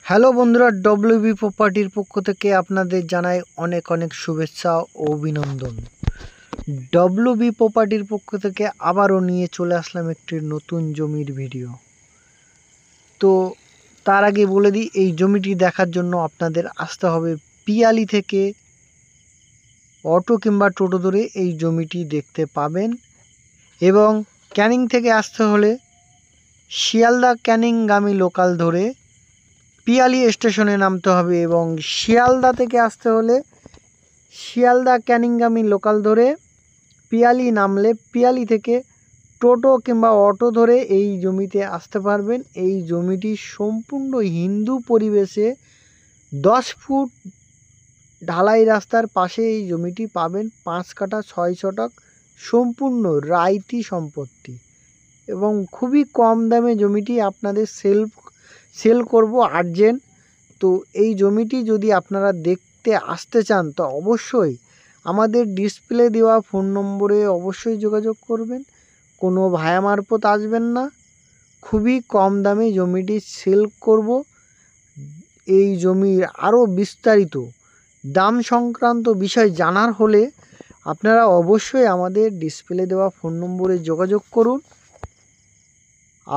Hello বন্ধুরা, WB প্রপার্টির পক্ষ থেকে আপনাদের জানাই অনেক অনেক শুভেচ্ছা ও অভিনন্দন। ডব্লিউবি প্রপার্টির পক্ষ থেকে আবারও নিয়ে চলে আসলাম একটি নতুন জমির ভিডিও। তো তার আগে বলে দিই, এই জমিটি দেখার জন্য আপনাদের আসতে হবে পিয়ালি থেকে। অটো কিংবা টোটো ধরে এই জমিটি দেখতে পাবেন, এবং ক্যানিং থেকে আসতে হলে শিয়ালদা ক্যানিংগামী লোকাল ধরে পিয়ালি স্টেশনে নামতে হবে, এবং শিয়ালদা থেকে আসতে হলে শিয়ালদা ক্যানিংগামী লোকাল ধরে পিয়ালি নামলে পিয়ালি থেকে টোটো কিংবা অটো ধরে এই জমিতে আসতে পারবেন। এই জমিটি সম্পূর্ণ হিন্দু পরিবেশে 10 ফুট ঢালাই রাস্তার পাশে এই জমিটি পাবেন। 5 কাঠা 6 শতক সম্পূর্ণ রাইতি সম্পত্তি, এবং খুবই কম দামে জমিটি আপনাদের সেল করব আর্জেন্ট। তো এই জমিটি যদি আপনারা দেখতে আসতে চান তো অবশ্যই আমাদের ডিসপ্লে দেওয়া ফোন নম্বরে অবশ্যই যোগাযোগ করবেন। কোনো ভায়া মারফত আসবেন না, খুবই কম দামে জমিটি সেল করব। এই জমির আরও বিস্তারিত দাম সংক্রান্ত বিষয় জানার হলে আপনারা অবশ্যই আমাদের ডিসপ্লে দেওয়া ফোন নম্বরে যোগাযোগ করুন,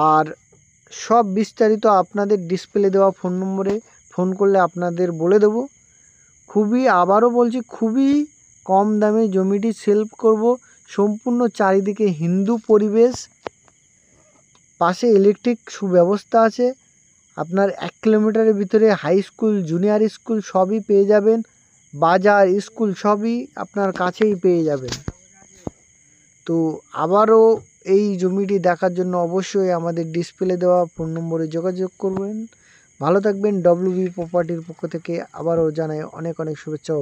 আর সব বিস্তারিত আপনাদের ডিসপ্লে দেওয়া ফোন নম্বরে ফোন করলে আপনাদের বলে দেব। আবারও বলছি, খুবই কম দামে জমিটি সেল করব। সম্পূর্ণ চারিদিকে হিন্দু পরিবেশ, পাশে ইলেকট্রিক সুব্যবস্থা আছে। আপনার 1 কিলোমিটারের ভিতরে হাই স্কুল, জুনিয়র স্কুল সবই পেয়ে যাবেন। বাজার, স্কুল সবই আপনার কাছেই পেয়ে যাবেন। তো আবারও এই জমিটি দেখার জন্য অবশ্যই আমাদের ডিসপ্লে দেওয়া ফোন নম্বরে যোগাযোগ করবেন। ভালো থাকবেন। ডব্লিউবি প্রপার্টির পক্ষ থেকে আবারও জানাই অনেক অনেক শুভেচ্ছা।